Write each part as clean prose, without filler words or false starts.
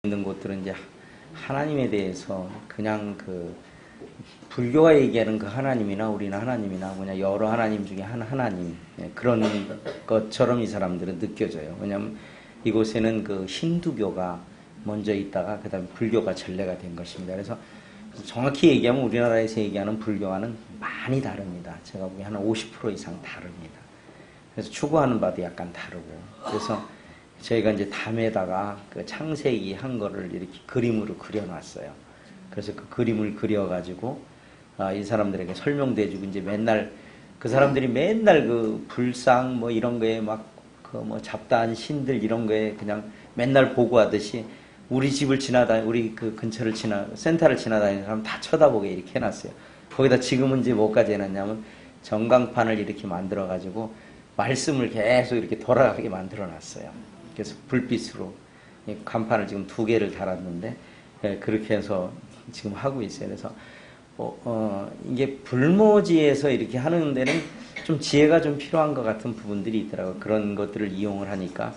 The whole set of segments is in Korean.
있는 곳들은 이제 하나님에 대해서 그냥 그 불교가 얘기하는 그 하나님이나 우리는 하나님이나 그냥 여러 하나님 중에 한 하나님 그런 것처럼 이 사람들은 느껴져요. 왜냐하면 이곳에는 그 힌두교가 먼저 있다가 그 다음에 불교가 전래가 된 것입니다. 그래서 정확히 얘기하면 우리나라에서 얘기하는 불교와는 많이 다릅니다. 제가 보기에 한 50% 이상 다릅니다. 그래서 추구하는 바도 약간 다르고, 그래서 저희가 이제 담에다가 그 창세기 한 거를 이렇게 그림으로 그려놨어요. 그래서 그 그림을 그려가지고 이 사람들에게 설명도 해주고, 이제 맨날 그 사람들이 맨날 그 불상 뭐 이런 거에 막 그 뭐 잡다한 신들 이런 거에 그냥 맨날 보고하듯이 우리 집을 우리 그 근처를 센터를 지나다니는 사람 다 쳐다보게 이렇게 해놨어요. 거기다 지금은 이제 뭐까지 해놨냐면 전광판을 이렇게 만들어가지고 말씀을 계속 이렇게 돌아가게 만들어놨어요. 그래서 불빛으로 간판을 지금 2개를 달았는데 그렇게 해서 지금 하고 있어요. 그래서 이게 불모지에서 이렇게 하는 데는 좀 지혜가 좀 필요한 것 같은 부분들이 있더라고요. 그런 것들을 이용을 하니까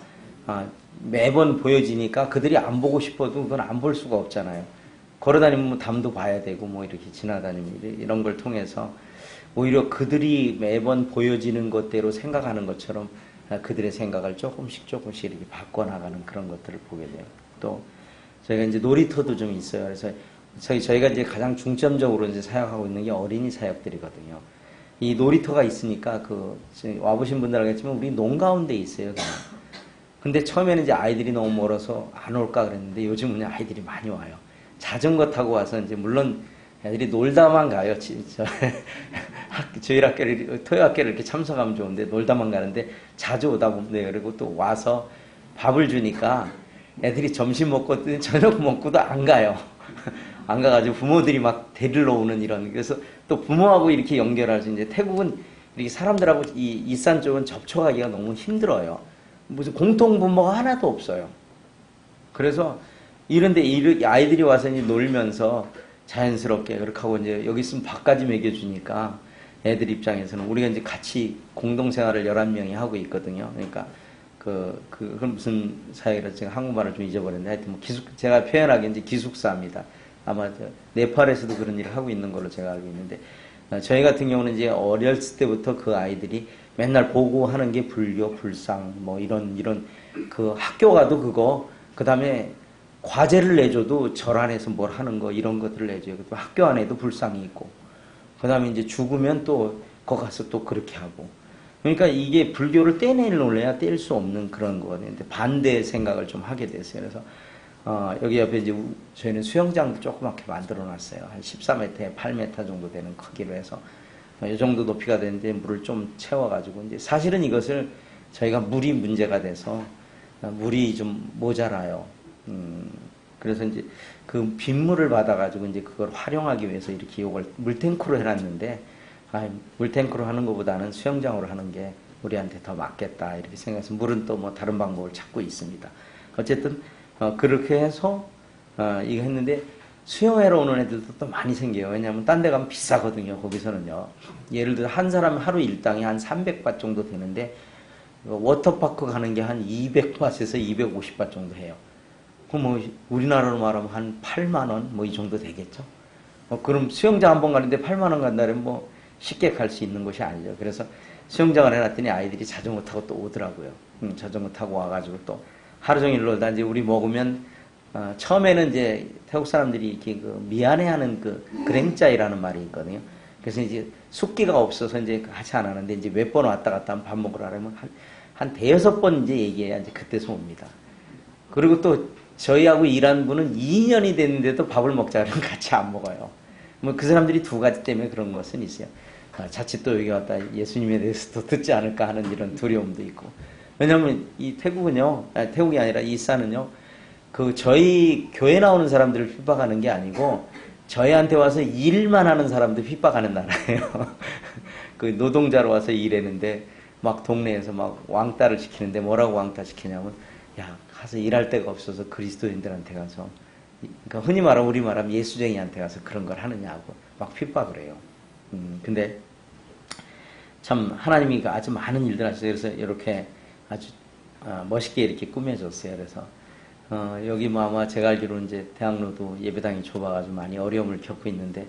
매번 보여지니까 그들이 안 보고 싶어도 그건 안 볼 수가 없잖아요. 걸어다니면 뭐 담도 봐야 되고 뭐 이렇게 지나다니면 이런 걸 통해서 오히려 그들이 매번 보여지는 것대로 생각하는 것처럼 그들의 생각을 조금씩 이렇게 바꿔나가는 그런 것들을 보게 돼요. 또 저희가 이제 놀이터도 좀 있어요. 그래서 저희가 이제 가장 중점적으로 이제 사역하고 있는 게 어린이 사역들이거든요. 이 놀이터가 있으니까 와보신 분들 알겠지만 우리 농 가운데 있어요. 그냥. 근데 처음에는 이제 아이들이 너무 멀어서 안 올까 그랬는데 요즘은 아이들이 많이 와요. 자전거 타고 와서 이제 물론 애들이 놀다만 가요. 저희 토요학교를 이렇게 참석하면 좋은데 놀다만 가는데 자주 오다 보면 그리고 또 와서 밥을 주니까 애들이 점심 먹고 저녁 먹고도 안 가요. 안 가가지고 부모들이 막 데리러 오는 이런, 그래서 또 부모하고 이렇게 연결할 수, 이제 태국은 이렇게 사람들하고 이 이산 쪽은 접촉하기가 너무 힘들어요. 무슨 공통 부모가 하나도 없어요. 그래서 이런데 아이들이 와서 이제 놀면서 자연스럽게 그렇게 하고 이제 여기 있으면 밥까지 먹여주니까 애들 입장에서는 우리가 이제 같이 공동생활을 11명이 하고 있거든요. 그러니까 그건 무슨 사역이라 제가 한국말을 좀 잊어버렸는데 하여튼 뭐 제가 표현하기엔 이제 기숙사입니다. 아마 네팔에서도 그런 일을 하고 있는 걸로 제가 알고 있는데, 저희 같은 경우는 이제 어렸을 때부터 그 아이들이 맨날 보고 하는 게 불교, 불상, 뭐 이런 그 학교 가도 그거, 그 다음에 과제를 내줘도 절 안에서 뭘 하는 거, 이런 것들을 내줘요. 학교 안에도 불상이 있고, 그 다음에 이제 죽으면 또 거기 가서 또 그렇게 하고. 그러니까 이게 불교를 떼내려야 뗄 수 없는 그런 거거든요. 반대 생각을 좀 하게 됐어요. 그래서 여기 옆에 이제 저희는 수영장도 조그맣게 만들어 놨어요. 한 14m에 8m 정도 되는 크기로 해서 이 정도 높이가 되는데 물을 좀 채워가지고, 이제 사실은 이것을 저희가 물이 문제가 돼서 물이 좀 모자라요. 그래서 이제 그 빗물을 받아가지고 이제 그걸 활용하기 위해서 이렇게 이걸 물탱크로 해놨는데, 물탱크로 하는 것보다는 수영장으로 하는 게 우리한테 더 맞겠다 이렇게 생각해서 물은 또 뭐 다른 방법을 찾고 있습니다. 어쨌든 그렇게 해서 이거 했는데 수영하러 오는 애들도 또 많이 생겨요. 왜냐하면 딴 데 가면 비싸거든요. 거기서는요. 예를 들어 한 사람 하루 일당이 한 300바트 정도 되는데 워터파크 가는 게 한 200바트에서 250바트 정도 해요. 그럼 뭐 우리나라로 말하면 한 8만 원 뭐 이 정도 되겠죠. 그럼 수영장 한 번 가는데 8만 원 간다면 뭐 쉽게 갈 수 있는 곳이 아니죠. 그래서 수영장을 해놨더니 아이들이 자전거 타고 또 오더라고요. 자전거 타고 와가지고 또 하루 종일 놀다 이제 우리 먹으면 처음에는 이제 태국 사람들이 이렇게 미안해하는 그랭짜이라는 말이 있거든요. 그래서 이제 숙기가 없어서 이제 같이 안 하는데 이제 몇 번 왔다 갔다 하면 밥 먹으러 가려면 한 대여섯 번 이제 얘기해야 이제 그때서 옵니다. 그리고 또 저희하고 일한 분은 2년이 됐는데도 밥을 먹자 그러면 같이 안 먹어요. 뭐 그 사람들이 두 가지 때문에 그런 것은 있어요. 자칫 또 여기 왔다 예수님에 대해서 또 듣지 않을까 하는 이런 두려움도 있고. 왜냐하면 이 태국은요, 태국이 아니라 이산은요, 저희 교회 나오는 사람들을 핍박하는 게 아니고 저희한테 와서 일만 하는 사람들 핍박하는 나라예요. 그 노동자로 와서 일했는데 막 동네에서 막 왕따를 시키는데 뭐라고 왕따 시키냐면, 야, 가서 일할 데가 없어서 그리스도인들한테 가서, 그러니까 흔히 말하면 우리 말하면 예수쟁이한테 가서 그런 걸 하느냐고 막 핍박을 해요. 근데 참 하나님이 아주 많은 일들 하셨어요. 그래서 이렇게 아주 멋있게 이렇게 꾸며줬어요. 그래서 여기 뭐 아마 제가 알기로는 이제 대학로도 예배당이 좁아가지고 많이 어려움을 겪고 있는데,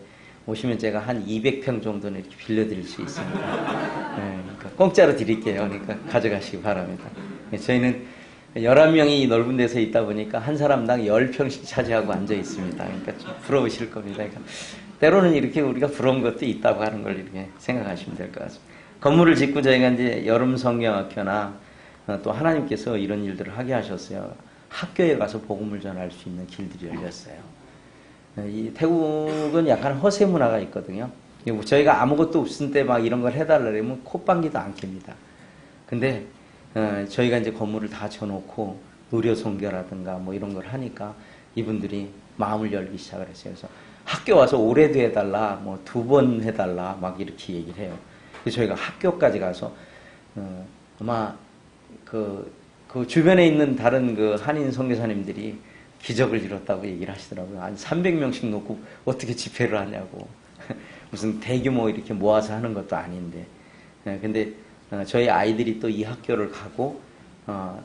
오시면 제가 한 200평 정도는 이렇게 빌려드릴 수 있습니다. 네, 그러니까 공짜로 드릴게요. 그러니까 가져가시기 바랍니다. 저희는 11명이 넓은 데서 있다 보니까 한 사람당 10평씩 차지하고 앉아 있습니다. 그러니까 좀 부러우실 겁니다. 그러니까 때로는 이렇게 우리가 부러운 것도 있다고 하는 걸 이렇게 생각하시면 될 것 같습니다. 건물을 짓고 저희가 이제 여름 성경학교나 또 하나님께서 이런 일들을 하게 하셨어요. 학교에 가서 복음을 전할 수 있는 길들이 열렸어요. 이 태국은 약간 허세 문화가 있거든요. 저희가 아무것도 없을 때 막 이런 걸 해달라면 콧방귀도 안 켭니다. 근데 저희가 이제 건물을 다 쳐놓고 의료 선교라든가 뭐 이런 걸 하니까 이분들이 마음을 열기 시작을 했어요. 그래서 학교 와서 올해도 해달라, 뭐 2번 해달라, 막 이렇게 얘기를 해요. 그래서 저희가 학교까지 가서 아마 그 주변에 있는 다른 그 한인 선교사님들이 기적을 이뤘다고 얘기를 하시더라고요. 한 300명씩 놓고 어떻게 집회를 하냐고. 무슨 대규모 이렇게 모아서 하는 것도 아닌데. 근데 저희 아이들이 또 이 학교를 가고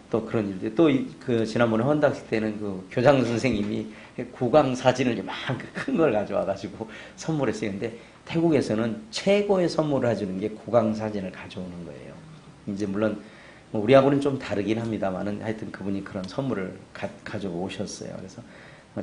또 그런 일들, 또 그 지난번에 헌당식 때는 그 교장 선생님이 구강 사진을 이만큼 큰 걸 가져와가지고 선물했어요. 근데 태국에서는 최고의 선물을 해주는 게 구강 사진을 가져오는 거예요. 이제 물론 우리하고는 좀 다르긴 합니다만은 하여튼 그분이 그런 선물을 가져오셨어요. 그래서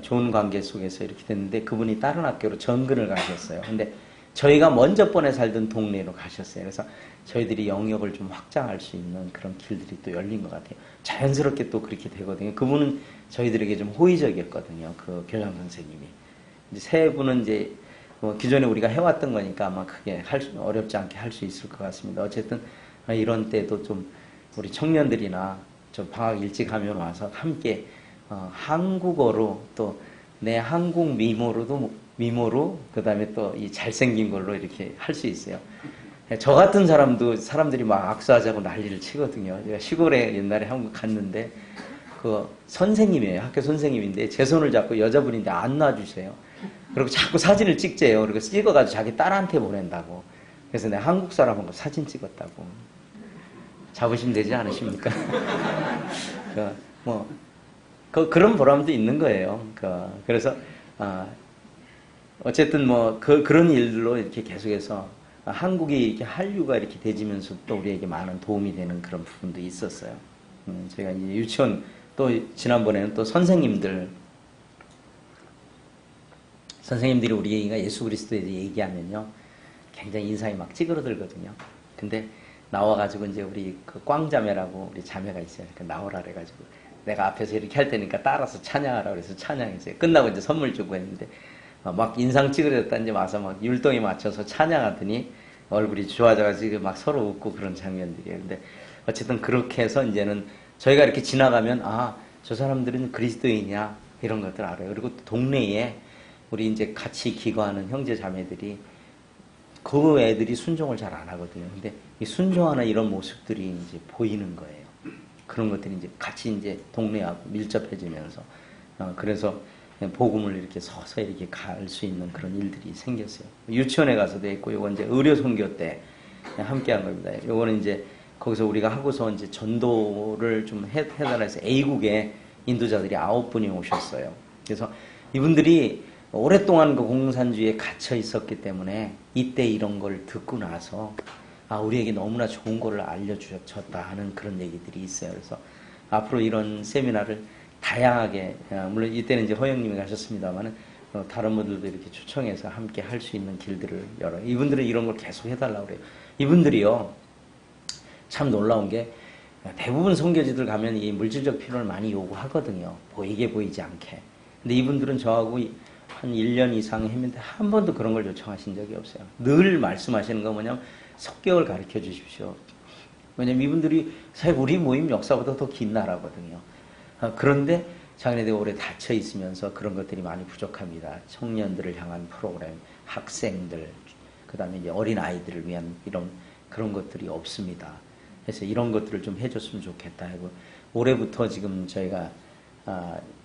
좋은 관계 속에서 이렇게 됐는데, 그분이 다른 학교로 전근을 가셨어요. 근데 저희가 먼저 번에 살던 동네로 가셨어요. 그래서 저희들이 영역을 좀 확장할 수 있는 그런 길들이 또 열린 것 같아요. 자연스럽게 또 그렇게 되거든요. 그분은 저희들에게 좀 호의적이었거든요. 그 교장 선생님이. 이제 세 분은 이제 기존에 우리가 해왔던 거니까 아마 크게 어렵지 않게 할 수 있을 것 같습니다. 어쨌든 이런 때도 좀 우리 청년들이나 좀 방학 일찍 하면 와서 함께 한국어로 또 내 한국 미모로 그다음에 또 이 잘생긴 걸로 이렇게 할 수 있어요. 저 같은 사람들이 막 악수하자고 난리를 치거든요. 제가 시골에 옛날에 한국 갔는데 그 선생님이에요. 학교 선생님인데 제 손을 잡고 여자분인데 안 놔주세요. 그리고 자꾸 사진을 찍재요. 그리고 찍어가지고 자기 딸한테 보낸다고. 그래서 내가 한국 사람하고 사진 찍었다고. 잡으시면 되지 않으십니까? 그런 보람도 있는 거예요. 그래서 어쨌든 그런 일로 이렇게 계속해서 한국이 이렇게 한류가 이렇게 되지면서 또 우리에게 많은 도움이 되는 그런 부분도 있었어요. 제가 이제 유치원 또 지난번에는 또 선생님들이 우리가 예수 그리스도에 대해 얘기하면요, 굉장히 인상이 막 찌그러들거든요. 근데 나와가지고 이제 우리 그 꽝자매라고 우리 자매가 있어요. 나오라 그래가지고 내가 앞에서 이렇게 할 테니까 따라서 찬양하라 그래서 찬양했어요. 끝나고 이제 선물 주고 했는데 막 인상 찌그러졌다는지 와서 막 율동에 맞춰서 찬양하더니 얼굴이 좋아져가지고 막 서로 웃고 그런 장면들이에요. 근데 어쨌든 그렇게 해서 이제는 저희가 이렇게 지나가면 저 사람들은 그리스도인이야 이런 것들 알아요. 그리고 동네에 우리 이제 같이 기거하는 형제 자매들이 그 애들이 순종을 잘 안 하거든요. 근데 이 순종하는 이런 모습들이 이제 보이는 거예요. 그런 것들이 이제 같이 이제 동네하고 밀접해지면서 그래서 복음을 이렇게 서서히 이렇게 갈 수 있는 그런 일들이 생겼어요. 유치원에 가서도 했고, 요건 이제 의료 선교 때 함께 한 겁니다. 요거는 이제 거기서 우리가 하고서 이제 전도를 좀 해달라 해서 A국에 인도자들이 9분이 오셨어요. 그래서 이분들이 오랫동안 그 공산주의에 갇혀 있었기 때문에 이때 이런 걸 듣고 나서 우리에게 너무나 좋은 거를 알려주셨다 하는 그런 얘기들이 있어요. 그래서 앞으로 이런 세미나를 다양하게, 물론 이때는 이제 허영님이 가셨습니다만은 다른 분들도 이렇게 초청해서 함께 할 수 있는 길들을 열어요. 이분들은 이런 걸 계속 해달라고 그래요. 이분들이요, 참 놀라운 게 대부분 선교지들 가면 이 물질적 필요를 많이 요구하거든요. 보이게 보이지 않게. 근데 이분들은 저하고 한 1년 이상 했는데 한 번도 그런 걸 요청하신 적이 없어요. 늘 말씀하시는 건 뭐냐면 성경을 가르쳐 주십시오. 왜냐면 이분들이 사실 우리 모임 역사보다 더 긴 나라거든요. 그런데 자기네들이 오래 닫혀 있으면서 그런 것들이 많이 부족합니다. 청년들을 향한 프로그램, 학생들, 그 다음에 이제 어린 아이들을 위한 그런 것들이 없습니다. 그래서 이런 것들을 좀 해줬으면 좋겠다 하고, 올해부터 지금 저희가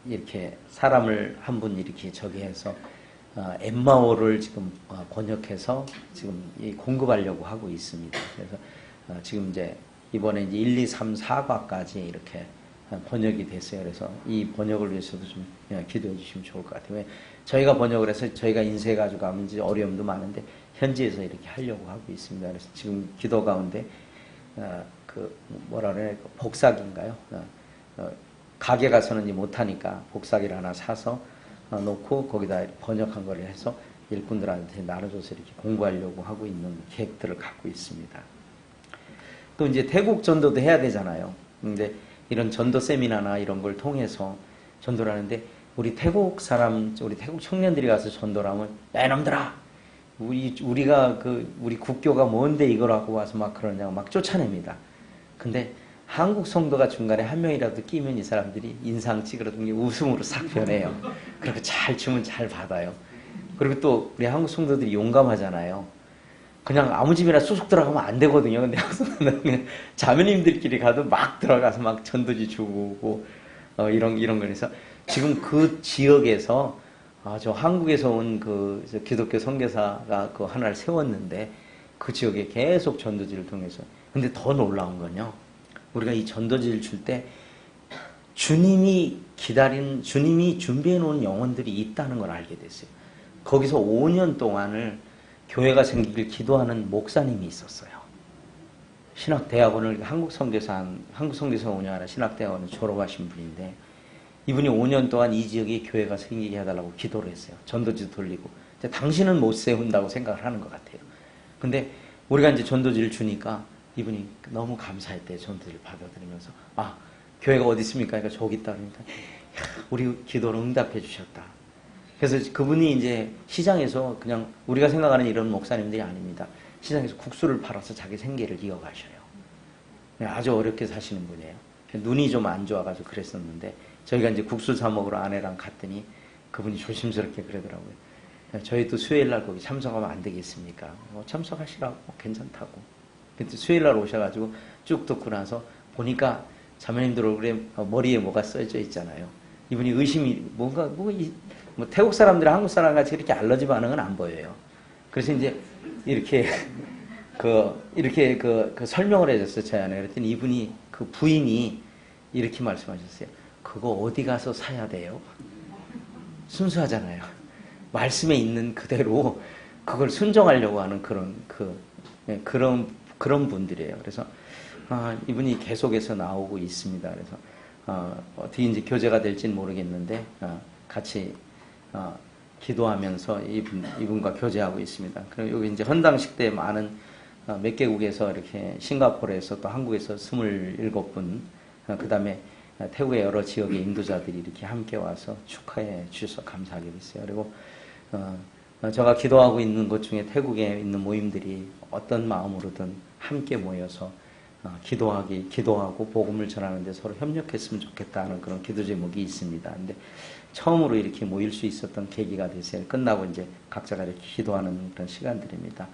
이렇게 사람을 한 분 이렇게 저기 해서 엠마오를 지금 번역해서 지금 공급하려고 하고 있습니다. 그래서 지금 이제 이번에 이제 1, 2, 3, 4과까지 이렇게 번역이 됐어요. 그래서 이 번역을 위해서도 좀 기도해 주시면 좋을 것 같아요. 왜 저희가 번역을 해서 저희가 인쇄해 가지고 하면 이제 어려움도 많은데 현지에서 이렇게 하려고 하고 있습니다. 그래서 지금 기도 가운데 그 뭐라 그래 복사기인가요? 가게 가서는 이제 못하니까 복사기를 하나 사서 놓고 거기다 번역한 거를 해서 일꾼들한테 나눠줘서 이렇게 공부하려고 하고 있는 계획들을 갖고 있습니다. 또 이제 태국 전도도 해야 되잖아요. 근데 이런 전도 세미나나 이런 걸 통해서 전도를 하는데 우리 태국 청년들이 가서 전도를 하면 야 이놈들아 우리가 우리 국교가 뭔데 이걸 하고 와서 막 그러냐고 막 쫓아냅니다. 근데 한국 성도가 중간에 한 명이라도 끼면 이 사람들이 인상 찌그러든 게 웃음으로 싹 변해요. 그리고 잘 주면 잘 받아요. 그리고 또 우리 한국 성도들이 용감하잖아요. 그냥 아무 집이나 쑥쑥 들어가면 안 되거든요. 근데 한국 성도는 그냥 자매님들끼리 가도 막 들어가서 막 전도지 주고 이런 거래서 지금 그 지역에서 저 한국에서 온 기독교 선교사가 그 하나를 세웠는데 그 지역에 계속 전도지를 통해서 근데 더 놀라운 건요. 우리가 이 전도지를 줄 때 주님이 준비해 놓은 영혼들이 있다는 걸 알게 됐어요. 거기서 5년 동안을 교회가 생기길 기도하는 목사님이 있었어요. 신학대학원을 한국 선교사 운영하는 신학대학원을 졸업하신 분인데 이분이 5년 동안 이 지역에 교회가 생기게 해달라고 기도를 했어요. 전도지도 돌리고. 당신은 못 세운다고 생각을 하는 것 같아요. 근데 우리가 이제 전도지를 주니까 이분이 너무 감사했대요. 전도지를 받아들이면서. 교회가 어디 있습니까? 그러니까 저기 있다. 그러니까 우리 기도를 응답해 주셨다. 그래서 그분이 이제 시장에서 그냥 우리가 생각하는 이런 목사님들이 아닙니다. 시장에서 국수를 팔아서 자기 생계를 이어가셔요. 아주 어렵게 사시는 분이에요. 눈이 좀 안 좋아가지고 그랬었는데 저희가 이제 국수 사 먹으러 아내랑 갔더니 그분이 조심스럽게 그러더라고요. 저희도 수요일날 거기 참석하면 안 되겠습니까? 참석하시라고 괜찮다고. 그때 수요일날 오셔가지고 쭉 듣고 나서 보니까 자매님들 얼굴에 머리에 뭐가 써져 있잖아요. 이분이 의심이 태국 사람들이 한국 사람 같이 이렇게 알러지 반응은 안 보여요. 그래서 이제 이렇게 설명을 해줬어요. 제 아내. 그랬더니 이분이 그 부인이 이렇게 말씀하셨어요. 그거 어디 가서 사야 돼요? 순수하잖아요. 말씀에 있는 그대로 그걸 순종하려고 하는 그런 분들이에요. 그래서 이분이 계속해서 나오고 있습니다. 그래서 어떻게 이제 교제가 될지는 모르겠는데 같이 기도하면서 이분과 교제하고 있습니다. 그리고 여기 이제 헌당식 때 많은 몇 개국에서 이렇게 싱가포르에서 또 한국에서 27분, 그 다음에 태국의 여러 지역의 인도자들이 이렇게 함께 와서 축하해 주셔서 감사하게 됐어요. 그리고 제가 기도하고 있는 곳 중에 태국에 있는 모임들이 어떤 마음으로든 함께 모여서 기도하고 복음을 전하는데 서로 협력했으면 좋겠다는 그런 기도 제목이 있습니다. 근데 처음으로 이렇게 모일 수 있었던 계기가 됐어요. 끝나고 이제 각자가 이렇게 기도하는 그런 시간들입니다.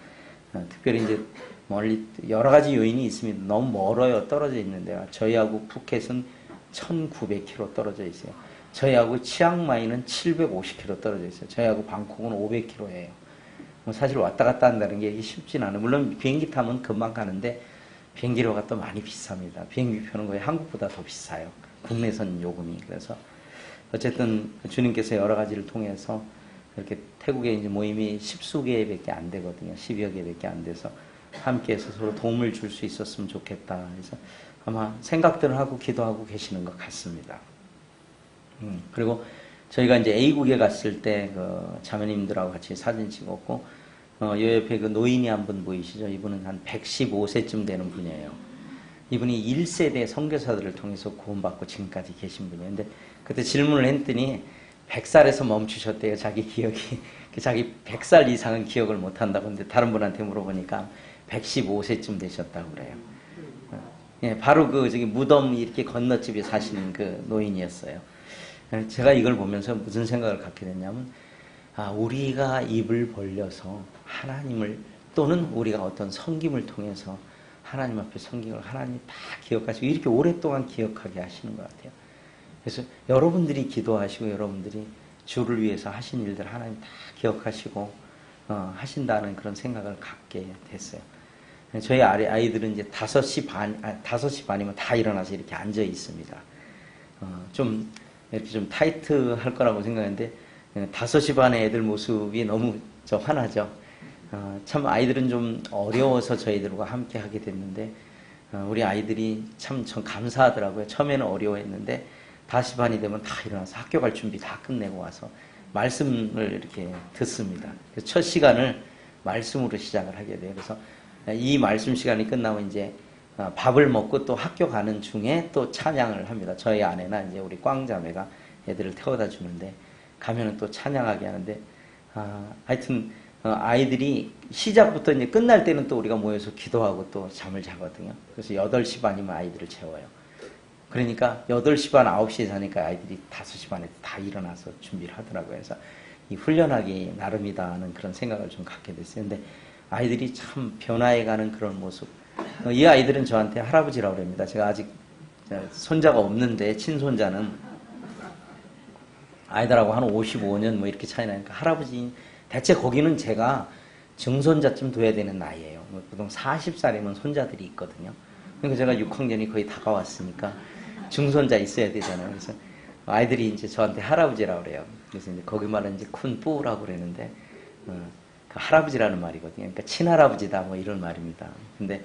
특별히 이제 멀리 여러 가지 요인이 있습니다. 너무 멀어요. 떨어져 있는데요. 저희하고 푸켓은 1900km 떨어져 있어요. 저희하고 치앙마이는 750km 떨어져 있어요. 저희하고 방콕은 500km예요. 사실 왔다 갔다 한다는 게 쉽진 않아요. 물론 비행기 타면 금방 가는데 비행기료가 또 많이 비쌉니다. 비행기표는 거의 한국보다 더 비싸요. 국내선 요금이. 그래서 어쨌든 주님께서 여러 가지를 통해서 이렇게 태국에 이제 모임이 10수개밖에 안 되거든요. 10여 개밖에 안 돼서 함께해서 서로 도움을 줄 수 있었으면 좋겠다. 그래서 아마 생각들을 하고 기도하고 계시는 것 같습니다. 그리고 저희가 이제 A국에 갔을 때 그 자매님들하고 같이 사진 찍었고, 요 옆에 그 노인이 한 분 보이시죠? 이분은 한 115세쯤 되는 분이에요. 이분이 1세대 선교사들을 통해서 구원받고 지금까지 계신 분이에요. 근데 그때 질문을 했더니 100살에서 멈추셨대요. 자기 기억이. 자기 100살 이상은 기억을 못 한다고. 근데 다른 분한테 물어보니까 115세쯤 되셨다고 그래요. 예, 바로 저기 무덤 이렇게 건너집에 사시는 그 노인이었어요. 제가 이걸 보면서 무슨 생각을 갖게 됐냐면, 우리가 입을 벌려서 하나님을, 또는 우리가 어떤 섬김을 통해서 하나님 앞에 섬김을 하나님 다 기억하시고 이렇게 오랫동안 기억하게 하시는 것 같아요. 그래서 여러분들이 기도하시고 여러분들이 주를 위해서 하신 일들 하나님 다 기억하시고 하신다는 그런 생각을 갖게 됐어요. 저희 아이들은 이제 5시 반이면 다 일어나서 이렇게 앉아 있습니다. 좀 이렇게 좀 타이트할 거라고 생각했는데 5시 반에 애들 모습이 너무 저 화나죠. 참 아이들은 좀 어려워서 저희들과 함께 하게 됐는데 우리 아이들이 참 감사하더라고요. 처음에는 어려워했는데 5시 반이 되면 다 일어나서 학교 갈 준비 다 끝내고 와서 말씀을 이렇게 듣습니다. 그래서 첫 시간을 말씀으로 시작을 하게 돼요. 그래서 이 말씀 시간이 끝나면 이제 밥을 먹고 또 학교 가는 중에 또 찬양을 합니다. 저희 아내나 이제 우리 꽝자매가 애들을 태워다 주는데 가면은 또 찬양하게 하는데 하여튼 아이들이 시작부터 이제 끝날 때는 또 우리가 모여서 기도하고 또 잠을 자거든요. 그래서 8시 반이면 아이들을 재워요. 그러니까 8시 반, 9시에 자니까 아이들이 5시 반에 다 일어나서 준비를 하더라고요. 그래서 이 훈련하기 나름이다 하는 그런 생각을 좀 갖게 됐어요. 근데 아이들이 참 변화해가는 그런 모습. 이 아이들은 저한테 할아버지라고 합니다. 제가 아직 손자가 없는데 친손자는 아이들하고 한 55년 뭐 이렇게 차이 나니까 할아버지, 대체 거기는 제가 증손자쯤 둬야 되는 나이예요. 보통 40살이면 손자들이 있거든요. 그러니까 제가 6학년이 거의 다가왔으니까 증손자 있어야 되잖아요. 그래서 아이들이 이제 저한테 할아버지라고 그래요. 그래서 이제 거기 말은 이제 쿤 뿌라고 그러는데 그 할아버지라는 말이거든요. 그러니까 친할아버지다 뭐 이런 말입니다. 근데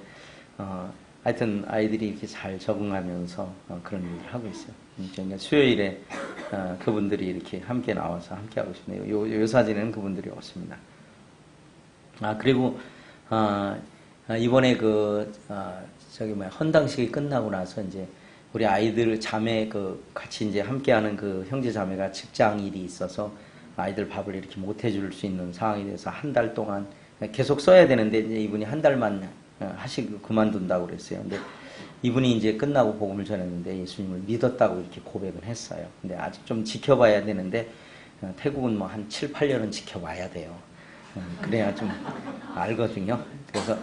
하여튼 아이들이 이렇게 잘 적응하면서 그런 일을 하고 있어요. 그러니까 수요일에 그분들이 이렇게 함께 나와서 함께 하고 싶네요. 요 사진에는 그분들이 없습니다. 그리고 이번에 헌당식이 끝나고 나서 이제 우리 아이들 자매 같이 이제 함께하는 그 형제 자매가 직장 일이 있어서 아이들 밥을 이렇게 못 해줄 수 있는 상황이 돼서 한 달 동안 계속 써야 되는데 이제 이분이 한 달만 하시고 그만둔다고 그랬어요. 근데 이분이 이제 끝나고 복음을 전했는데 예수님을 믿었다고 이렇게 고백을 했어요. 근데 아직 좀 지켜봐야 되는데 태국은 뭐 한 7, 8년은 지켜봐야 돼요. 그래야 좀 알거든요. 그래서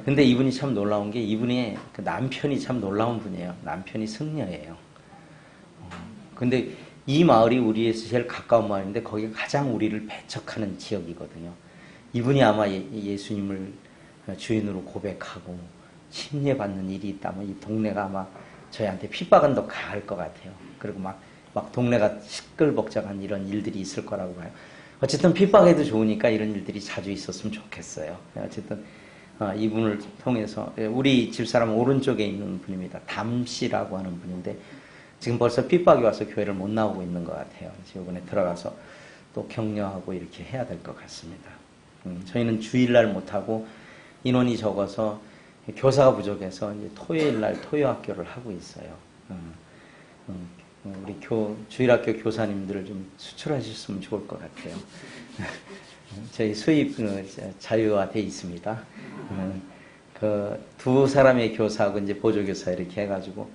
근데 이분이 참 놀라운 게 이분의 그 남편이 참 놀라운 분이에요. 남편이 승려예요. 근데 이 마을이 우리에서 제일 가까운 마을인데 거기가 가장 우리를 배척하는 지역이거든요. 이분이 아마 예수님을 주인으로 고백하고 침례받는 일이 있다면 이 동네가 아마 저희한테 핍박은 더 가할 것 같아요. 그리고 막 동네가 시끌벅적한 이런 일들이 있을 거라고 봐요. 어쨌든 핍박해도 좋으니까 이런 일들이 자주 있었으면 좋겠어요. 어쨌든 이분을 통해서 우리 집사람 오른쪽에 있는 분입니다. 담씨라고 하는 분인데 지금 벌써 핍박이 와서 교회를 못 나오고 있는 것 같아요. 그래서 이번에 들어가서 또 격려하고 이렇게 해야 될 것 같습니다. 저희는 주일날 못하고 인원이 적어서 교사가 부족해서 이제 토요일날 토요학교를 하고 있어요. 우리 주일학교 교사님들을 좀 수출하셨으면 좋을 것 같아요. 저희 수입 자유화돼 있습니다. 그 두 사람의 교사하고 이제 보조교사 이렇게 해가지고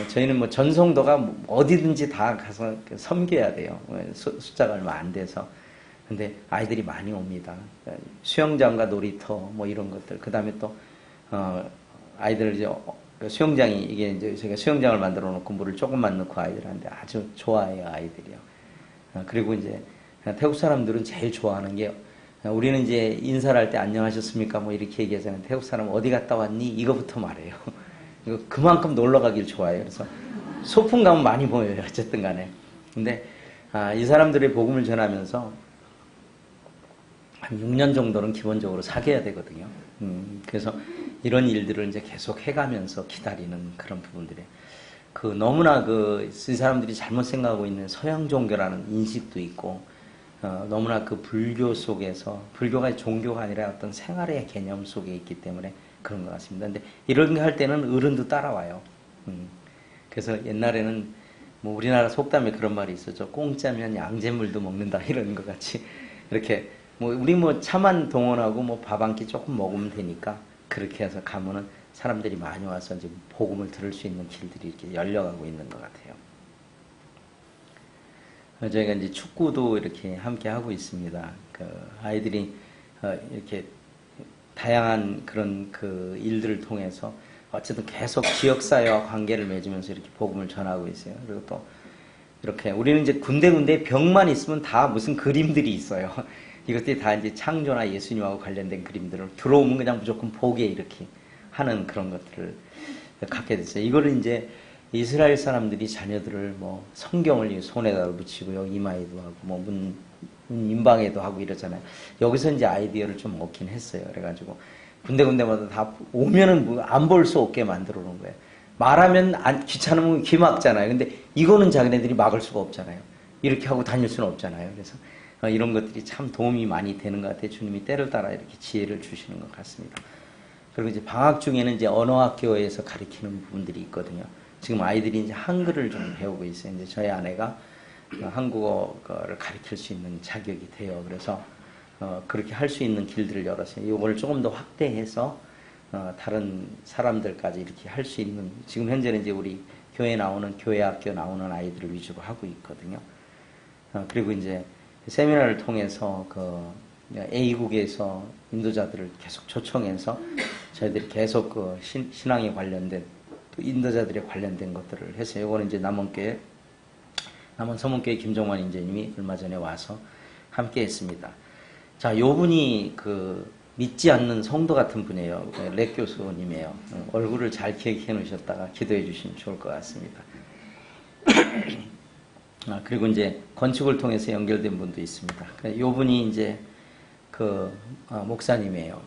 저희는 뭐 전송도가 어디든지 다 가서 섬겨야 돼요. 숫자가 얼마 안 돼서. 근데 아이들이 많이 옵니다. 수영장과 놀이터 뭐 이런 것들. 그 다음에 또 아이들 이제 수영장이 이게 이제 제가 수영장을 만들어 놓고 물을 조금만 넣고 아이들한테 아주 좋아해요, 아이들이요. 그리고 이제 태국 사람들은 제일 좋아하는 게 우리는 이제 인사를 할 때 안녕하셨습니까 뭐 이렇게 얘기하잖아요. 태국 사람은 어디 갔다 왔니? 이거부터 말해요. 이거 그만큼 놀러 가길 좋아해요. 그래서 소풍 가면 많이 모여요. 어쨌든 간에. 근데 이 사람들의 복음을 전하면서 한 6년 정도는 기본적으로 사귀어야 되거든요. 그래서 이런 일들을 이제 계속 해가면서 기다리는 그런 부분들이에요. 너무나 이 사람들이 잘못 생각하고 있는 서양 종교라는 인식도 있고, 너무나 불교 속에서, 불교가 종교가 아니라 어떤 생활의 개념 속에 있기 때문에 그런 것 같습니다. 근데 이런 거 할 때는 어른도 따라와요. 그래서 옛날에는 뭐 우리나라 속담에 그런 말이 있었죠. 공짜면 양잿물도 먹는다 이런 것 같이 이렇게 우리 차만 동원하고 밥 한 끼 조금 먹으면 되니까 그렇게 해서 가면은 사람들이 많이 와서 이제 복음을 들을 수 있는 길들이 이렇게 열려가고 있는 것 같아요. 저희가 이제 축구도 이렇게 함께 하고 있습니다. 아이들이 이렇게 다양한 그런 일들을 통해서 어쨌든 계속 지역사회와 관계를 맺으면서 이렇게 복음을 전하고 있어요. 그리고 또 이렇게 우리는 이제 군데군데 벽만 있으면 다 무슨 그림들이 있어요. 이것들이 다 이제 창조나 예수님하고 관련된 그림들을 들어오면 그냥 무조건 보게 이렇게 하는 그런 것들을 갖게 됐어요. 이거를 이제 이스라엘 사람들이 자녀들을 뭐 성경을 손에다 붙이고요, 이마에도 하고 뭐 문 임방에도 하고 이러잖아요. 여기서 이제 아이디어를 좀 얻긴 했어요. 그래가지고 군데군데마다 다 오면은 뭐 안 볼 수 없게 만들어 놓은 거예요. 말하면 귀찮으면 귀 막잖아요. 근데 이거는 자기네들이 막을 수가 없잖아요. 이렇게 하고 다닐 수는 없잖아요. 그래서 이런 것들이 참 도움이 많이 되는 것 같아요. 주님이 때를 따라 이렇게 지혜를 주시는 것 같습니다. 그리고 이제 방학 중에는 이제 언어학교에서 가르치는 부분들이 있거든요. 지금 아이들이 이제 한글을 좀 배우고 있어요. 이제 저희 아내가 한국어를 가르칠 수 있는 자격이 돼요. 그래서 그렇게 할 수 있는 길들을 열었어요. 이걸 조금 더 확대해서 다른 사람들까지 이렇게 할 수 있는, 지금 현재는 이제 우리 교회 나오는, 교회 학교 나오는 아이들을 위주로 하고 있거든요. 그리고 이제 세미나를 통해서 A국에서 인도자들을 계속 초청해서 저희들이 계속 신앙에 관련된, 또 인도자들에 관련된 것들을 해서, 이거는 이제 남원 서문교회 김종환 인재님이 얼마 전에 와서 함께 했습니다. 자, 요 분이 믿지 않는 성도 같은 분이에요. 렉 교수님이에요. 얼굴을 잘 기억해 놓으셨다가 기도해 주시면 좋을 것 같습니다. 그리고 이제 건축을 통해서 연결된 분도 있습니다. 요 분이 이제 목사님이에요.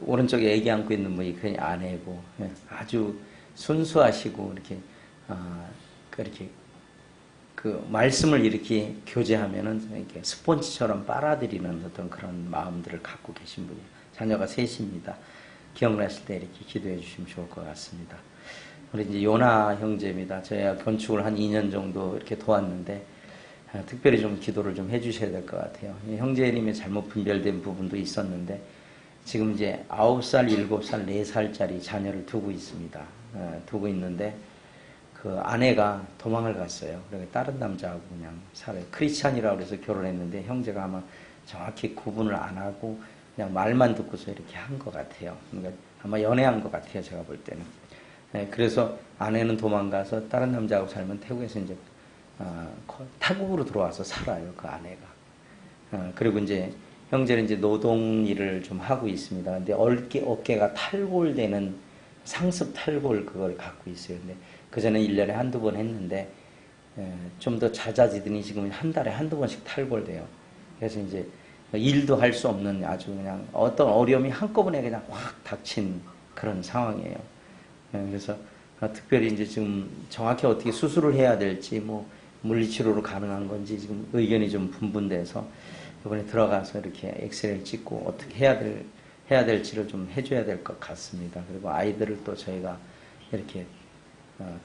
오른쪽에 애기 안고 있는 분이 그 아내고, 아주 순수하시고, 이렇게 말씀을 이렇게 교제하면은 이렇게 스폰지처럼 빨아들이는 어떤 그런 마음들을 갖고 계신 분이에요. 자녀가 셋입니다. 기억나실 때 이렇게 기도해 주시면 좋을 것 같습니다. 우리 이제 요나 형제입니다. 저희가 건축을 한 2년 정도 이렇게 도왔는데, 특별히 좀 기도를 좀 해주셔야 될 것 같아요. 형제님의 잘못 분별된 부분도 있었는데, 지금 이제 9살, 7살, 4살짜리 자녀를 두고 있습니다. 두고 있는데, 아내가 도망을 갔어요. 그리고 다른 남자하고 그냥 살아요. 크리스찬이라고 해서 결혼했는데, 형제가 아마 정확히 구분을 안 하고 그냥 말만 듣고서 이렇게 한 것 같아요. 그러니까 아마 연애한 것 같아요, 제가 볼 때는. 그래서 아내는 도망가서 다른 남자하고 살면 태국에서 이제 타국으로 들어와서 살아요, 그 아내가. 그리고 이제 형제는 이제 노동 일을 좀 하고 있습니다. 근데 어깨가 탈골되는 상습 탈골 그걸 갖고 있어요. 근데 그전에 1년에 한두 번 했는데, 좀 더 잦아지더니 지금 한 달에 한두 번씩 탈골돼요. 그래서 이제 일도 할 수 없는, 아주 그냥 어떤 어려움이 한꺼번에 그냥 확 닥친 그런 상황이에요. 그래서 특별히 이제 지금 정확히 어떻게 수술을 해야 될지, 뭐 물리치료로 가능한 건지 지금 의견이 좀 분분돼서 이번에 들어가서 이렇게 엑스레이를 찍고 어떻게 해야 될지를 좀 해줘야 될 것 같습니다. 그리고 아이들을 또 저희가 이렇게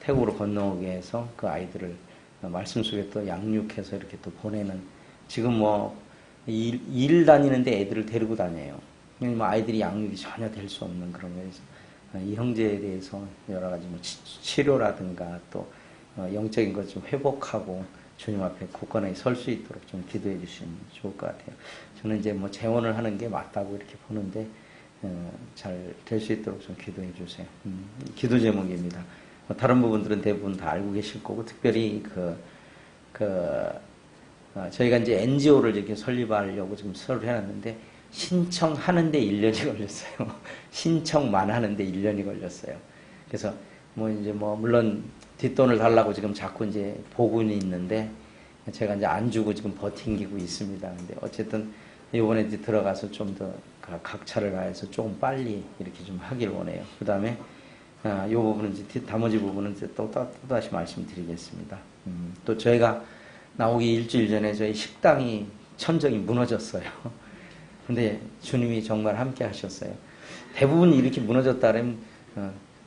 태국으로 건너오게 해서 그 아이들을 말씀 속에 또 양육해서 이렇게 또 보내는, 지금 뭐 일 다니는데 애들을 데리고 다녀요. 뭐 아이들이 양육이 전혀 될 수 없는 그런 거에서 이 형제에 대해서 여러 가지 뭐 치료라든가 또 영적인 것 좀 회복하고 주님 앞에 굳건하게 설 수 있도록 좀 기도해 주시면 좋을 것 같아요. 저는 이제 뭐 재혼을 하는 게 맞다고 이렇게 보는데, 잘 될 수 있도록 좀 기도해 주세요. 기도 제목입니다. 다른 부분들은 대부분 다 알고 계실 거고, 특별히 저희가 이제 NGO를 이렇게 설립하려고 지금 서를 해놨는데, 신청하는데 1년이 걸렸어요. 신청만 하는데 1년이 걸렸어요. 그래서 물론 뒷돈을 달라고 지금 자꾸 이제 보고는 있는데, 제가 이제 안 주고 지금 버팅기고 있습니다. 근데 어쨌든 이번에 이제 들어가서 좀 더 각차를 가해서 조금 빨리 이렇게 좀 하길 원해요. 그 다음에 이 부분은 이제 나머지 부분은 이제 또 다시 말씀드리겠습니다. 또 저희가 나오기 일주일 전에 저희 식당이 천정이 무너졌어요. 근데 주님이 정말 함께 하셨어요. 대부분 이렇게 무너졌다면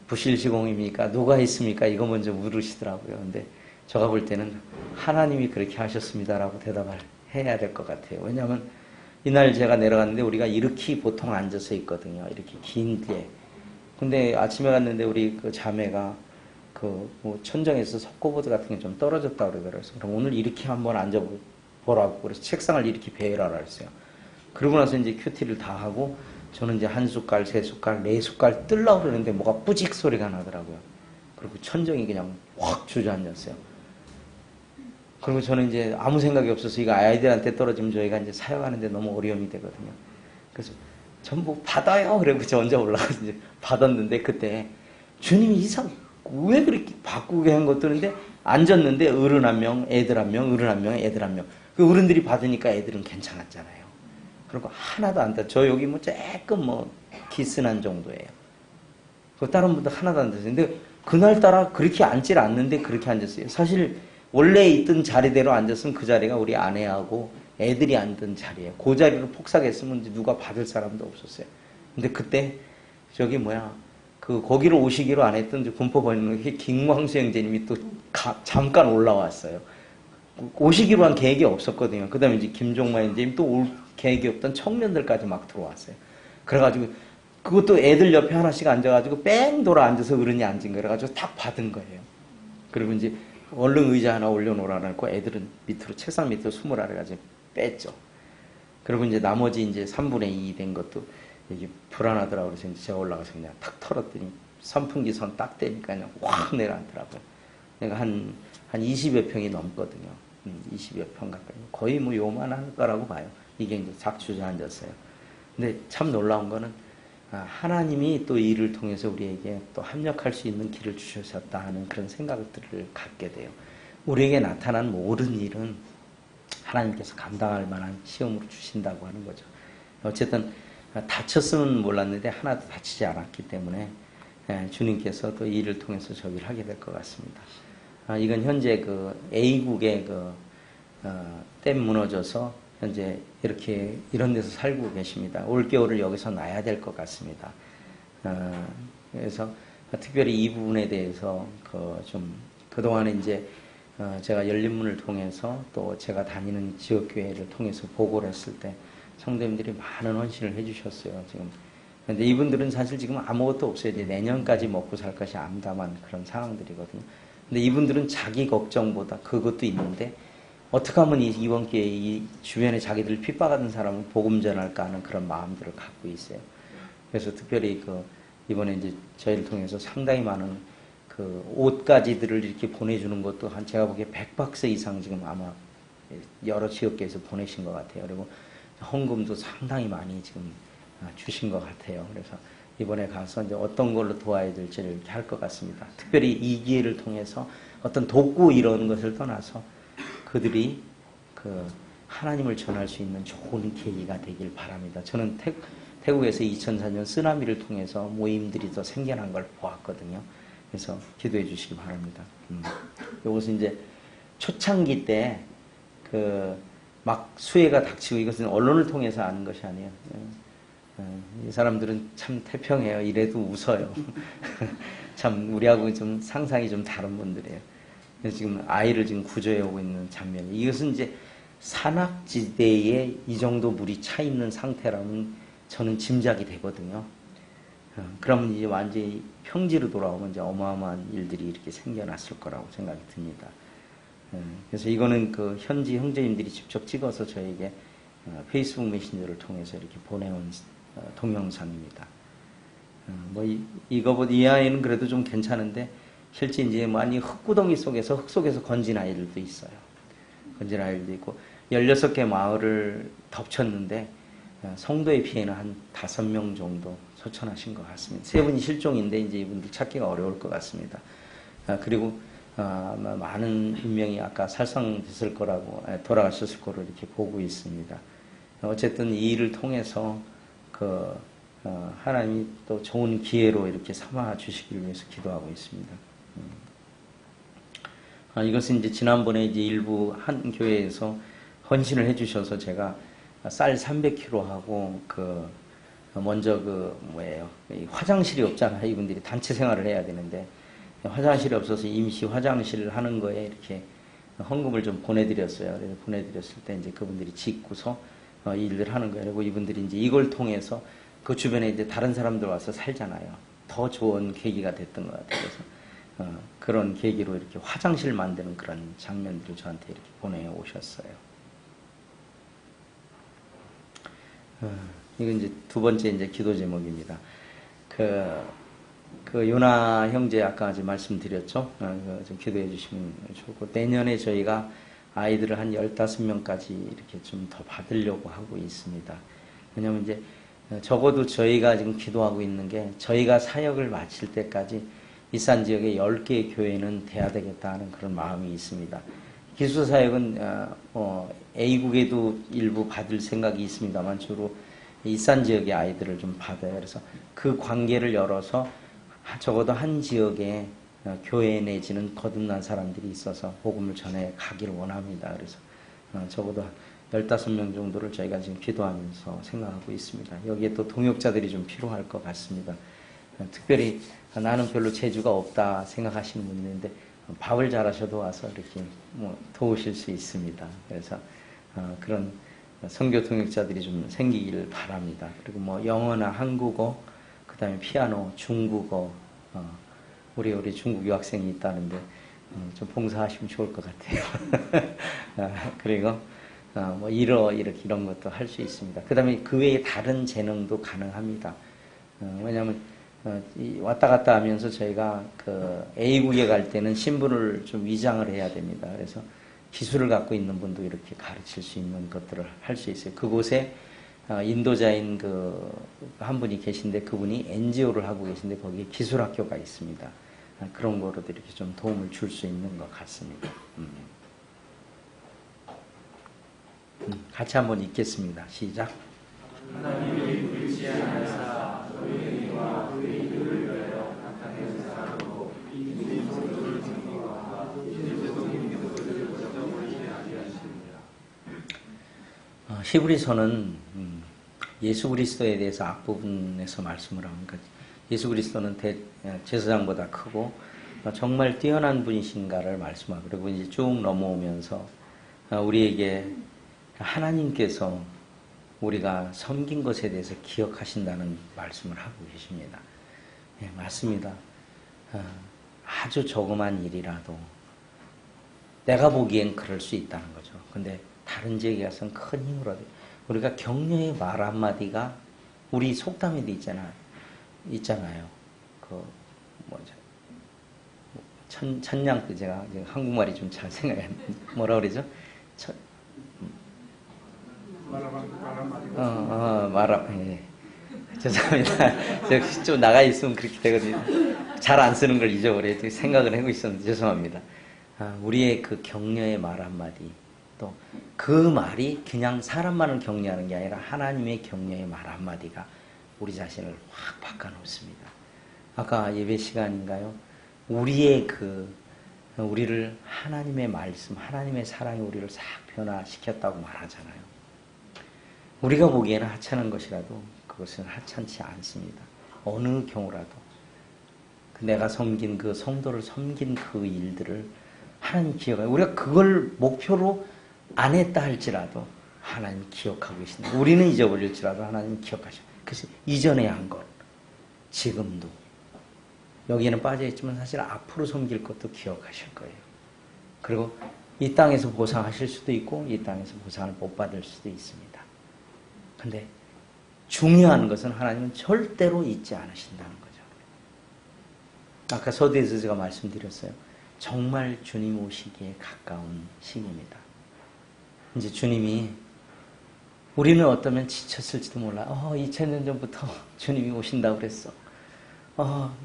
부실시공입니까? 누가 했습니까? 이거 먼저 물으시더라고요. 근데 제가 볼 때는 하나님이 그렇게 하셨습니다라고 대답을 해야 될 것 같아요. 왜냐하면 이날 제가 내려갔는데 우리가 이렇게 보통 앉아서 있거든요. 이렇게 긴게. 근데 아침에 갔는데 우리 그 자매가 뭐 천정에서 석고보드 같은 게 좀 떨어졌다고 그러더라고요. 그럼 오늘 이렇게 한번 앉아보라고. 그래서 책상을 이렇게 베일하라 했어요. 그러고 나서 이제 큐티를 다 하고, 저는 이제 한 숟갈, 세 숟갈, 네 숟갈 뜰라고 그러는데 뭐가 뿌직 소리가 나더라고요. 그리고 천정이 그냥 확 주저앉았어요. 그리고 저는 이제 아무 생각이 없어서 이거 아이들한테 떨어지면 저희가 이제 사역하는데 너무 어려움이 되거든요. 그래서 전부 받아요. 그리고 저 혼자 올라가서 이제 받았는데, 그때 주님이 왜 그렇게 바꾸게 한 것들인데 앉았는데 어른 한 명, 애들 한 명, 어른 한 명, 애들 한 명. 그 어른들이 받으니까 애들은 괜찮았잖아요. 그리고 하나도 안 다. 저 여기 뭐 조금 뭐 기스난 정도예요. 그 다른 분들 하나도 안 됐어요. 근데 그날따라 그렇게 앉질 않는데 그렇게 앉았어요. 사실 원래 있던 자리대로 앉았으면 그 자리가 우리 아내하고 애들이 앉던 자리예요. 그 자리로 폭삭했으면 누가 받을 사람도 없었어요. 근데 그때 저기 거기로 오시기로 안 했던 군포 번영 김광수 형제님이 또 잠깐 올라왔어요. 오시기로 한 계획이 없었거든요. 그 다음에 이제 김종만 형제님 또 올 계획이 없던 청년들까지 막 들어왔어요. 그래가지고 그것도 애들 옆에 하나씩 앉아가지고 뺑 돌아 앉아서 어른이 앉은 거예요. 그래가지고 딱 받은 거예요. 그리고 이제 얼른 의자 하나 올려놓으라 그랬고 애들은 밑으로 책상 밑으로 숨으라 그래가지고 뺐죠. 그리고 이제 나머지 이제 3분의 2 된 것도 이게 불안하더라고요. 그래서 이제 제가 올라가서 그냥 탁 털었더니 선풍기 선 딱 대니까 그냥 확 내려앉더라고요. 내가 한 20여 평이 넘거든요. 20여 평 가까이. 거의 뭐 요만할 거라고 봐요. 이게 이제 작주저 앉았어요. 근데 참 놀라운 거는 하나님이 또 이를 통해서 우리에게 또 합력할 수 있는 길을 주셨다 하는 그런 생각들을 갖게 돼요. 우리에게 나타난 모든 일은 하나님께서 감당할 만한 시험으로 주신다고 하는 거죠. 어쨌든 다쳤으면 몰랐는데 하나도 다치지 않았기 때문에 주님께서 또 이 일을 통해서 저기를 하게 될 것 같습니다. 이건 현재 그 A국의 댐 무너져서 현재 이렇게 이런 데서 살고 계십니다. 올겨울을 여기서 놔야 될 것 같습니다. 그래서 특별히 이 부분에 대해서 그동안에 이제 제가 열린문을 통해서 또 제가 다니는 지역교회를 통해서 보고를 했을 때 성도님들이 많은 헌신을 해주셨어요. 지금. 근데 이분들은 사실 지금 아무것도 없어요. 이제 내년까지 먹고 살 것이 암담한 그런 상황들이거든요. 근데 이분들은 자기 걱정보다 그것도 있는데 어떻게 하면 이번 기회에 이 주변에 자기들 핍박하는 사람을 복음 전할까 하는 그런 마음들을 갖고 있어요. 그래서 특별히 이번에 이제 저희를 통해서 상당히 많은 옷가지들을 이렇게 보내주는 것도 제가 보기에 100박스 이상 지금 아마 여러 지역계에서 보내신 것 같아요. 그리고 헌금도 상당히 많이 지금 주신 것 같아요. 그래서 이번에 가서 이제 어떤 걸로 도와야 될지를 이렇게 할 것 같습니다. 특별히 이 기회를 통해서 어떤 돕고 이런 것을 떠나서 그들이 하나님을 전할 수 있는 좋은 계기가 되길 바랍니다. 저는 태국에서 2004년 쓰나미를 통해서 모임들이 더 생겨난 걸 보았거든요. 그래서 기도해 주시기 바랍니다. 이것은 이제 초창기 때 막 수해가 닥치고 이것은 언론을 통해서 아는 것이 아니에요. 이 사람들은 참 태평해요. 이래도 웃어요. 참 우리하고 좀 상상이 좀 다른 분들이에요. 그래서 지금 아이를 지금 구조해 오고 있는 장면이 이것은 이제 산악지대에 이 정도 물이 차 있는 상태라면 저는 짐작이 되거든요. 그러면 이제 완전히 평지로 돌아오면 이제 어마어마한 일들이 이렇게 생겨났을 거라고 생각이 듭니다. 그래서 이거는 현지 형제님들이 직접 찍어서 저에게 페이스북 메신저를 통해서 이렇게 보내온 동영상입니다. 이거보다 이 아이는 그래도 좀 괜찮은데 실제 이제 많이 흙구덩이 속에서 흙 속에서 건진 아이들도 있어요. 건진 아이들도 있고 16개 마을을 덮쳤는데 성도의 피해는 한 5명 정도 소천하신 것 같습니다. 3분이 실종인데 이제 이분들 찾기가 어려울 것 같습니다. 그리고 많은 인명이 아까 살상됐을 거라고 돌아가셨을 거로 이렇게 보고 있습니다. 어쨌든 이 일을 통해서 하나님이 또 좋은 기회로 이렇게 삼아 주시기를 위해서 기도하고 있습니다. 이것은 이제 지난번에 이제 일부 한 교회에서 헌신을 해주셔서 제가 쌀 300kg 하고 먼저 화장실이 없잖아요. 이분들이 단체 생활을 해야 되는데 화장실이 없어서 임시 화장실을 하는 거에 이렇게 헌금을 좀 보내드렸어요. 그래서 보내드렸을 때 이제 그분들이 짓고서 일을 하는 거예요. 그리고 이분들이 이제 이걸 통해서 그 주변에 이제 다른 사람들 와서 살잖아요. 더 좋은 계기가 됐던 것 같아요. 그래서 그런 계기로 이렇게 화장실 만드는 그런 장면들을 저한테 이렇게 보내오셨어요. 이건 이제 두 번째 이제 기도 제목입니다. 요나 형제 아까 아직 말씀드렸죠. 좀 기도해 주시면 좋고, 내년에 저희가 아이들을 한 15명까지 이렇게 좀 더 받으려고 하고 있습니다. 왜냐면 이제 적어도 저희가 지금 기도하고 있는 게 저희가 사역을 마칠 때까지 이산 지역에 10개의 교회는 돼야 되겠다 하는 그런 마음이 있습니다. 기술사역은 A국에도 일부 받을 생각이 있습니다만 주로 이산 지역의 아이들을 좀 받아요. 그래서 그 관계를 열어서 적어도 한 지역에 교회 내지는 거듭난 사람들이 있어서 복음을 전해 가기를 원합니다. 그래서 적어도 15명 정도를 저희가 지금 기도하면서 생각하고 있습니다. 여기에 또 동역자들이 좀 필요할 것 같습니다. 특별히 나는 별로 재주가 없다 생각하시는 분이 있는데 밥을 잘하셔도 와서 이렇게 도우실 수 있습니다. 그래서 그런 선교 동역자들이 좀 생기기를 바랍니다. 그리고 영어나 한국어, 그 다음에 피아노, 중국어, 우리 중국 유학생이 있다는데 좀 봉사하시면 좋을 것 같아요. 그리고 이런 것도 할 수 있습니다. 그 다음에 그 외에 다른 재능도 가능합니다. 왜냐하면 왔다 갔다 하면서 저희가 그 A국에 갈 때는 신분을 좀 위장을 해야 됩니다. 그래서 기술을 갖고 있는 분도 이렇게 가르칠 수 있는 것들을 할 수 있어요. 그곳에 인도자인 한 분이 계신데 그분이 NGO를 하고 계신데 거기에 기술학교가 있습니다. 그런 거로도 이렇게 좀 도움을 줄 수 있는 것 같습니다. 같이 한번 읽겠습니다. 시작. 하나님이 불지 않으사 너희와 너희 이들을 위하여 나타낸 사람으로 이들이 성도를 증거하고 이들도 믿음을 붙여버리지 아니하시느니라. 히브리서는 예수 그리스도에 대해서 앞부분에서 말씀을 합니다. 예수 그리스도는 제사장보다 크고 정말 뛰어난 분이신가를 말씀하고 그리고 이제 쭉 넘어오면서 우리에게 하나님께서 우리가 섬긴 것에 대해서 기억하신다는 말씀을 하고 계십니다. 예, 맞습니다. 아주 조그만 일이라도 내가 보기엔 그럴 수 있다는 거죠. 근데 다른 지역에 가서는 큰 힘을 얻어요. 우리가 격려의 말 한마디가 우리 속담에도 있잖아요. 천냥 때 제가 한국말이 좀 잘 생각이 안 나요. 뭐라 그러죠? 예. 죄송합니다. 제가 좀 나가 있으면 그렇게 되거든요. 잘 안 쓰는 걸 잊어버려요. 생각을 하고 있었는데 죄송합니다. 우리의 그 격려의 말 한마디 또 그 말이 그냥 사람만을 격려하는 게 아니라 하나님의 격려의 말 한마디가 우리 자신을 확 바꿔놓습니다. 아까 예배 시간인가요? 우리를 하나님의 말씀, 하나님의 사랑이 우리를 싹 변화시켰다고 말하잖아요. 우리가 보기에는 하찮은 것이라도 그것은 하찮지 않습니다. 어느 경우라도 내가 섬긴 그 성도를 섬긴 그 일들을 하나님 기억해요. 우리가 그걸 목표로 안 했다 할지라도 하나님 기억하고 계신다. 우리는 잊어버릴지라도 하나님 기억하셔. 그래서 이전에 한 것, 지금도 여기에는 빠져있지만 사실 앞으로 섬길 것도 기억하실 거예요. 그리고 이 땅에서 보상하실 수도 있고 이 땅에서 보상을 못 받을 수도 있습니다. 근데 중요한 것은 하나님은 절대로 잊지 않으신다는 거죠. 아까 서두에서 제가 말씀드렸어요. 정말 주님 오시기에 가까운 시기입니다. 이제 주님이 우리는 어쩌면 지쳤을지도 몰라. 2000년 전부터 주님이 오신다고 그랬어.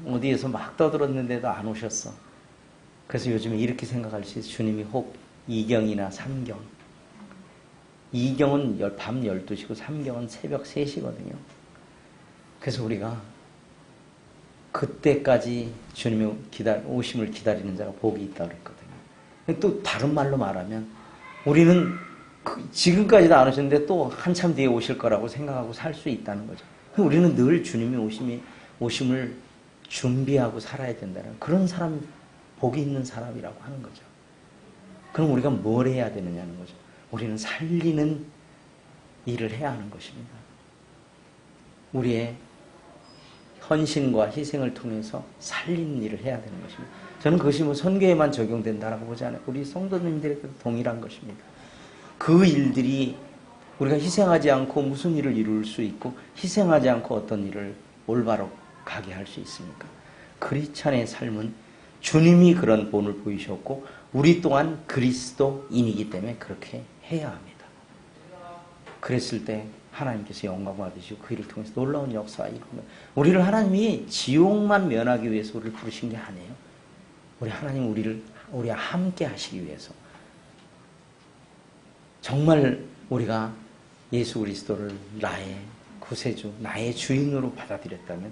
어디에서 막 떠들었는데도 안 오셨어. 그래서 요즘에 이렇게 생각할 수 있어요. 주님이 혹 2경이나 3경. 2경은 밤 12시고 3경은 새벽 3시거든요. 그래서 우리가 그때까지 주님의 오심을 기다리는 자가 복이 있다고 그랬거든요. 또 다른 말로 말하면 우리는 지금까지도 안 오셨는데 또 한참 뒤에 오실 거라고 생각하고 살 수 있다는 거죠. 우리는 늘 주님의 오심을 준비하고 살아야 된다는 그런 사람, 복이 있는 사람이라고 하는 거죠. 그럼 우리가 뭘 해야 되느냐는 거죠. 우리는 살리는 일을 해야 하는 것입니다. 우리의 헌신과 희생을 통해서 살리는 일을 해야 되는 것입니다. 저는 그것이 선교에만 적용된다라고 보지 않아요. 우리 성도님들에게도 동일한 것입니다. 그 일들이 우리가 희생하지 않고 무슨 일을 이룰 수 있고 희생하지 않고 어떤 일을 올바로 가게 할 수 있습니까? 크리스찬의 삶은 주님이 그런 본을 보이셨고 우리 또한 그리스도인이기 때문에 그렇게 해야 합니다. 그랬을 때 하나님께서 영광 받으시고 그 일을 통해서 놀라운 역사가 일어나요. 우리를 하나님이 지옥만 면하기 위해서 우리를 부르신 게 아니에요. 우리 하나님 우리와 함께 하시기 위해서. 정말 우리가 예수 그리스도를 나의 구세주, 나의 주인으로 받아들였다면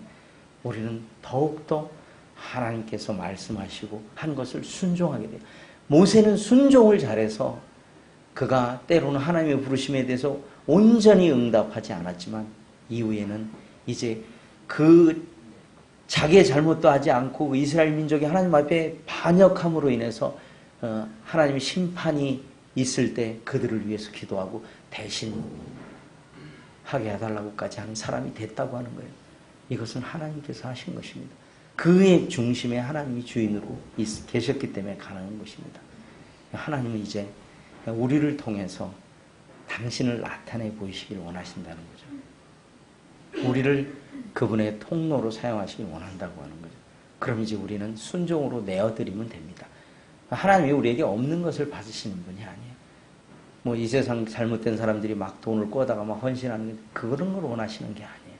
우리는 더욱더 하나님께서 말씀하시고 한 것을 순종하게 돼요. 모세는 순종을 잘해서 그가 때로는 하나님의 부르심에 대해서 온전히 응답하지 않았지만 이후에는 이제 그 자기의 잘못도 하지 않고 이스라엘 민족이 하나님 앞에 반역함으로 인해서 하나님의 심판이 있을 때 그들을 위해서 기도하고 대신 하게 해달라고까지 하는 사람이 됐다고 하는 거예요. 이것은 하나님께서 하신 것입니다. 그의 중심에 하나님이 주인으로 계셨기 때문에 가능한 것입니다. 하나님은 이제 우리를 통해서 당신을 나타내 보이시기를 원하신다는 거죠. 우리를 그분의 통로로 사용하시길 원한다고 하는 거죠. 그럼 이제 우리는 순종으로 내어드리면 됩니다. 하나님이 우리에게 없는 것을 받으시는 분이 아니에요. 뭐 이 세상 잘못된 사람들이 막 돈을 꿔다가 막 헌신하는 그런 걸 원하시는 게 아니에요.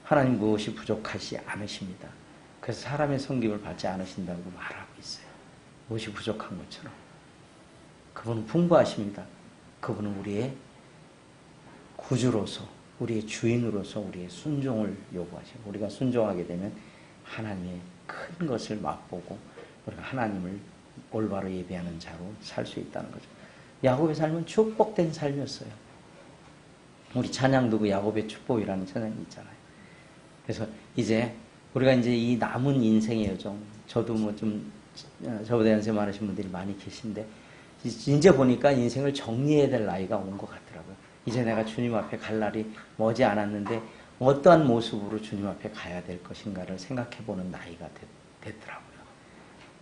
하나님 무엇이 부족하지 않으십니다. 그래서 사람의 섬김을 받지 않으신다고 말하고 있어요. 무엇이 부족한 것처럼. 그분은 풍부하십니다. 그분은 우리의 구주로서, 우리의 주인으로서 우리의 순종을 요구하시고 우리가 순종하게 되면 하나님의 큰 것을 맛보고 우리가 하나님을 올바로 예배하는 자로 살 수 있다는 거죠. 야곱의 삶은 축복된 삶이었어요. 우리 찬양도 그 야곱의 축복이라는 찬양이 있잖아요. 그래서 이제 우리가 이제 이 남은 인생의 여정, 저도 뭐 좀 저보다 연세 많으신 분들이 많이 계신데 이제 보니까 인생을 정리해야 될 나이가 온 것 같더라고요. 이제 내가 주님 앞에 갈 날이 머지 않았는데 어떠한 모습으로 주님 앞에 가야 될 것인가를 생각해보는 나이가 됐더라고요.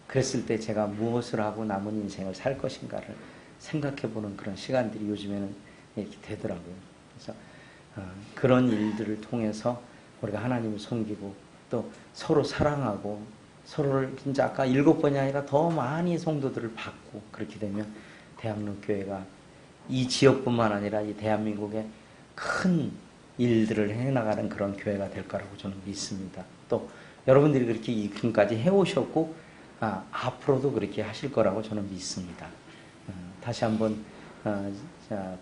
그랬을 때 제가 무엇을 하고 남은 인생을 살 것인가를 생각해보는 그런 시간들이 요즘에는 이렇게 되더라고요. 그래서 그런 일들을 통해서 우리가 하나님을 섬기고 또 서로 사랑하고 서로를 진짜 아까 7번이 아니라 더 많이 성도들을 받고 그렇게 되면 대학로교회가 이 지역뿐만 아니라 이 대한민국에 큰 일들을 해나가는 그런 교회가 될 거라고 저는 믿습니다. 또 여러분들이 그렇게 지금까지 해오셨고 앞으로도 그렇게 하실 거라고 저는 믿습니다. 다시 한번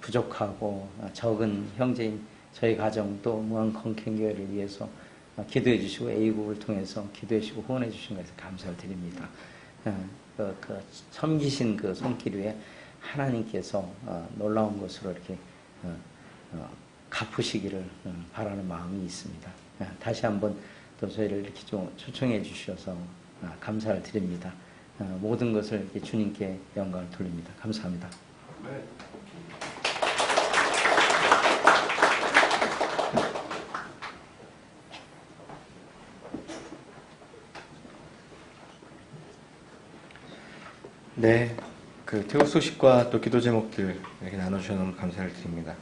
부족하고 적은 형제인 저희 가정도 무한건캔교회를 위해서 기도해 주시고 A국을 통해서 기도해 주시고 후원해 주신 것에 감사를 드립니다. 섬기신 그 손길 위에 하나님께서 놀라운 것으로 이렇게 갚으시기를 바라는 마음이 있습니다. 다시 한번 또 저희를 이렇게 좀 초청해 주셔서 감사를 드립니다. 모든 것을 이렇게 주님께 영광을 돌립니다. 감사합니다. 네. 네, 그 태국 소식과 또 기도 제목들 이렇게 나눠주셔서 너무 감사를 드립니다.